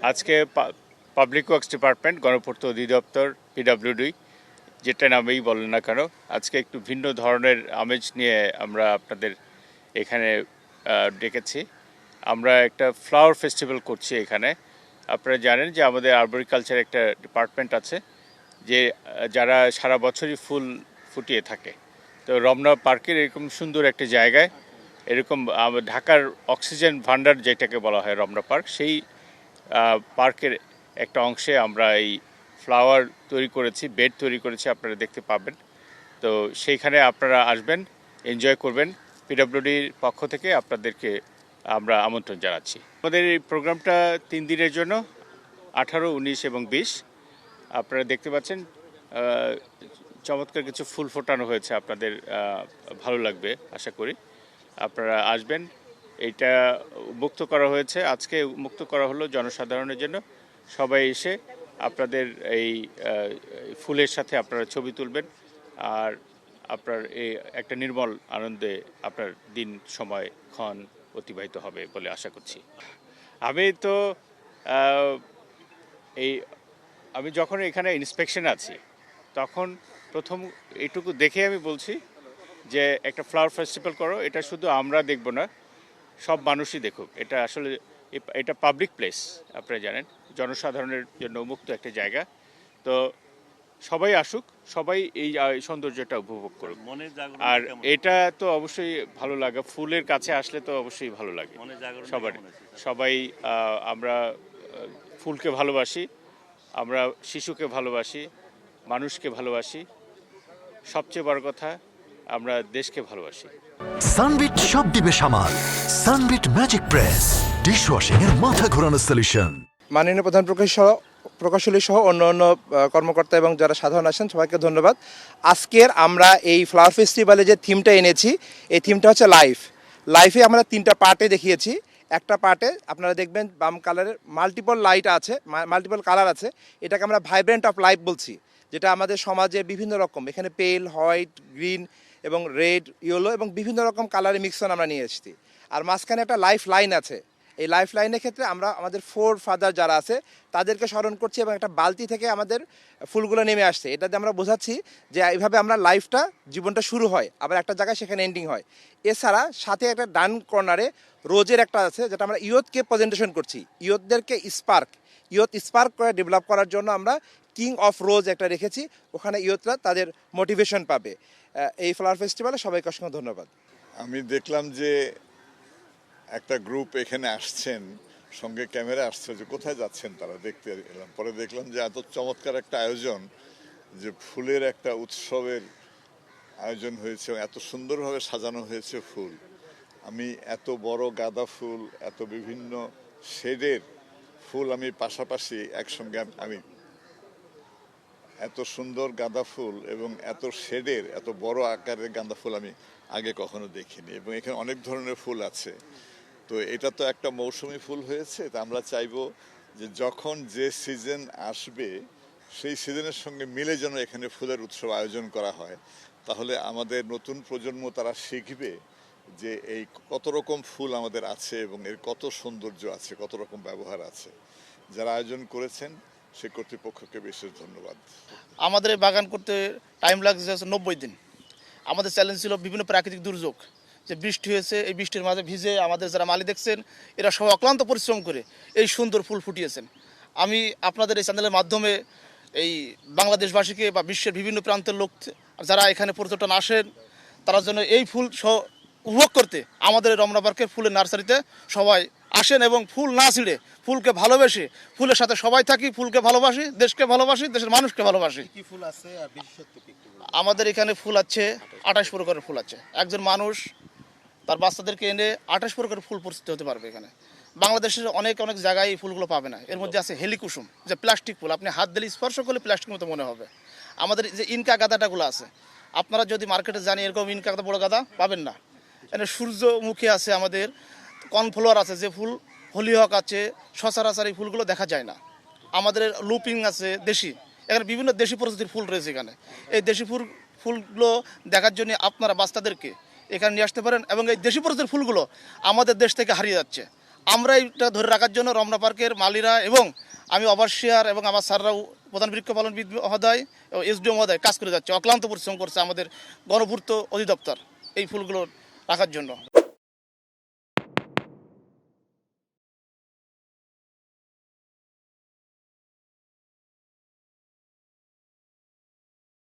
আজকে public works department, গণপূর্ত অধিদপ্তর, পিডব্লিউডি, যেটা নামেই বলেন না কেন, আজকে একটু ভিন্ন ধরনের আমেজ নিয়ে আমরা আপনাদের এখানে ডেকেছি। আমরা একটা ফ্লাওয়ার ফেস্টিভ্যাল করছি এখানে। আপনারা জানেন যে আমাদের আর্বরিকালচার একটা ডিপার্টমেন্ট আছে, যে যারা সারা বছরই ফুল ফুটিয়ে থাকে। তো রমনা পার্কের এরকম সুন্দর একটা জায়গায়, এরকম ঢাকার অক্সিজেন ভান্ডার যেটাকে বলা হয় রমনা পার্ক, সেই পার্কের একটা অংশে আমরা এই ফ্লাওয়ার তৈরি করেছি, বেড তৈরি করেছি, আপনারা দেখতে পাবেন। তো সেইখানে আপনারা আসবেন, এনজয় করবেন। পিডব্লিউডির পক্ষ থেকে আপনাদেরকে আমরা আমন্ত্রণ জানাচ্ছি। আমাদের এই প্রোগ্রামটা 3 দিনের জন্য, 18, 19 এবং 20। আপনারা দেখতে পাচ্ছেন চমৎকার কিছু ফুল ফোটানো হয়েছে, আপনাদের ভালো লাগবে আশা করি। আপনারা আসবেন। এইটা মুক্ত করা হয়েছে, আজকে মুক্ত করা হলো জনসাধারণের জন্য। সবাই এসে আপনাদের এই ফুলের সাথে আপনারা ছবি তুলবেন, আর আপনার এই একটা নির্মল আনন্দে আপনার দিন সময়ক্ষণ অতিবাহিত হবে বলে আশা করছি। আমি যখন এখানে ইন্সপেকশন আছি, তখন প্রথম এইটুকু দেখে আমি বলছি যে একটা ফ্লাওয়ার ফেস্টিভ্যাল করো, এটা শুধু আমরা দেখব না, সব মানুষই দেখুক। এটা আসলে এটা পাবলিক প্লেস, আপনারা জানেন, জনসাধারণের জন্য উন্মুক্ত একটা জায়গা। তো সবাই আসুক, সবাই এই সৌন্দর্যটা উপভোগ করুক। আর এটা তো অবশ্যই ভালো লাগে, ফুলের কাছে আসলে তো অবশ্যই ভালো লাগে সবাই। আমরা ফুলকে ভালোবাসি, আমরা শিশুকে ভালোবাসি, মানুষকে ভালোবাসি, সবচেয়ে বড় কথা আমরা দেশকে ভালোবাসি। সানবিট সব দিবে সামাল। সানবিট ম্যাজিক প্রেস, ডিশওয়াশিং এর মাথা ঘোরানো সলিউশন। মাননীয় প্রধান প্রকৌশলী সহ অন্য কর্মকর্তা এবং যারা সাধারণ আছেন সবাইকে ধন্যবাদ। আজকের আমরা এই ফ্লাওয়ার ফেস্টিভ্যালে যে থিমটা এনেছি, এই থিমটা হচ্ছে লাইফে আমরা 3টা পার্টে দেখিয়েছি। একটা পার্টে আপনারা দেখবেন বাম কালারের মাল্টিপল লাইট আছে, মাল্টিপল কালার আছে। এটাকে আমরা ভাইব্রেন্ট অফ লাইফ বলছি, যেটা আমাদের সমাজে বিভিন্ন রকম, এখানে পেল, হোয়াইট, গ্রিন এবং রেড, ইয়েলো এবং বিভিন্ন রকম কালারের মিক্সন আমরা নিয়ে এসেছি। আর মাঝখানে একটা লাইফ লাইন আছে। এই লাইফ লাইনের ক্ষেত্রে আমরা আমাদের ফাদার যারা আছে তাদেরকে স্মরণ করছি, এবং একটা বালতি থেকে আমাদের ফুলগুলো নেমে আসছে। এটাতে আমরা বোঝাচ্ছি যে এইভাবে আমরা জীবনটা শুরু হয়, আবার একটা জায়গায় সেখানে এন্ডিং হয়। এছাড়া সাথে একটা ডান কর্নারে রোজের একটা আছে, যেটা আমরা ইয়ুথকে প্রেজেন্টেশন করছি। ইয়ুথদেরকে স্পার্ক করে ডেভেলপ করার জন্য আমরা কিং অফ রোজ একটা রেখেছি। ওখানে ইয়ুথরা তাদের মোটিভেশন পাবে। এই ফ্লাওয়ার ফেস্টিভ্যালে সবাইকে অসংখ্য ধন্যবাদ। আমি দেখলাম যে একটা গ্রুপ এখানে আসছেন, সঙ্গে ক্যামেরা আসছে, যে কোথায় যাচ্ছেন তারা দেখতে এলাম। পরে দেখলাম যে এত চমৎকার একটা আয়োজন, যে ফুলের একটা উৎসবের আয়োজন হয়েছে, এত সুন্দরভাবে সাজানো হয়েছে ফুল। আমি এত বড় গাঁদা ফুল, এত বিভিন্ন শেডের ফুল আমি পাশাপাশি একসঙ্গে, আমি এত সুন্দর গাঁদা ফুল এবং এত শেডের, এত বড় আকারের গাঁদা ফুল আমি আগে কখনো দেখিনি। এবং এখানে অনেক ধরনের ফুল আছে। তো এটা তো একটা মৌসুমি ফুল হয়েছে। তা আমরা চাইবো যে যখন যে সিজন আসবে, সেই সিজনের সঙ্গে মিলে যেন এখানে ফুলের উৎসব আয়োজন করা হয়। তাহলে আমাদের নতুন প্রজন্ম তারা শিখবে যে এই কত রকম ফুল আমাদের আছে এবং এর কত সৌন্দর্য আছে, কত রকম ব্যবহার আছে। যারা আয়োজন করেছেন সে কর্তৃপক্ষকে বিশেষ ধন্যবাদ। আমাদের এই বাগান করতে টাইম লাগছে 90 দিন। আমাদের চ্যালেঞ্জ ছিল বিভিন্ন প্রাকৃতিক দুর্যোগ, যে বৃষ্টি হয়েছে, এই বৃষ্টির মাঝে ভিজে আমাদের যারা মালি দেখছেন এরা সবাই অক্লান্ত পরিশ্রম করে এই সুন্দর ফুল ফুটিয়েছেন। আমি আপনাদের এই চ্যানেলের মাধ্যমে এই বাংলাদেশবাসীকে বা বিশ্বের বিভিন্ন প্রান্তের লোক যারা এখানে পর্যটন আসেন, তারা যেন এই ফুল উপভোগ করতে আমাদের রমনা পার্কের ফুলের নার্সারিতে সবাই আসেন এবং ফুল না ছিঁড়ে ফুলকে ভালোবেসে, ফুলের সাথে সবাই থাকি, ফুলকে ভালোবাসি, দেশকে ভালোবাসি, দেশের মানুষকে ভালোবাসি। কি ফুল আছে আর বিশেষত্ব কি? আমাদের এখানে ফুল আছে 28 প্রকারের ফুল আছে। একজন মানুষ তার বাচ্চাদেরকে এনে 28 প্রকারের ফুল পরিচিত হতে পারবে। এখানে বাংলাদেশের অনেক জায়গায় এই ফুলগুলো পাবে না। এর মধ্যে আছে হেলিকুসুম, যে প্লাস্টিক ফুল, আপনি হাত দিলে স্পর্শ করলে প্লাস্টিক মতো মনে হবে। আমাদের যে ইনকা গাঁদাটাগুলো আছে, আপনারা যদি মার্কেটে জানি এরকম ইনকা গাঁদা, বড় গাঁদা পাবেন না। এখানে সূর্যমুখী আছে, আমাদের কর্নফ্লাওয়ার আছে, যে ফুল হলিহক আছে, সচরাচর এই ফুলগুলো দেখা যায় না। আমাদের লুপিং আছে দেশি, এখানে বিভিন্ন দেশি প্রজাতির ফুল রয়েছে এখানে। এই দেশি ফুলগুলো দেখার জন্য আপনারা বাচ্চাদেরকে এখানে নিয়ে আসতে পারেন। এবং এই দেশি প্রজাতির ফুলগুলো আমাদের দেশ থেকে হারিয়ে যাচ্ছে। আমরা এটা ধরে রাখার জন্য রমনা পার্কের মালিরা এবং আমি ওভারসিয়ার এবং আমার স্যাররাও প্রধান বৃক্ষ পালনবিদ মহোদয় এবং এসডিও মহোদয় কাজ করে যাচ্ছে, অক্লান্ত পরিশ্রম করছে আমাদের গণপূর্ত অধিদপ্তর এই ফুলগুলো রাখার জন্য।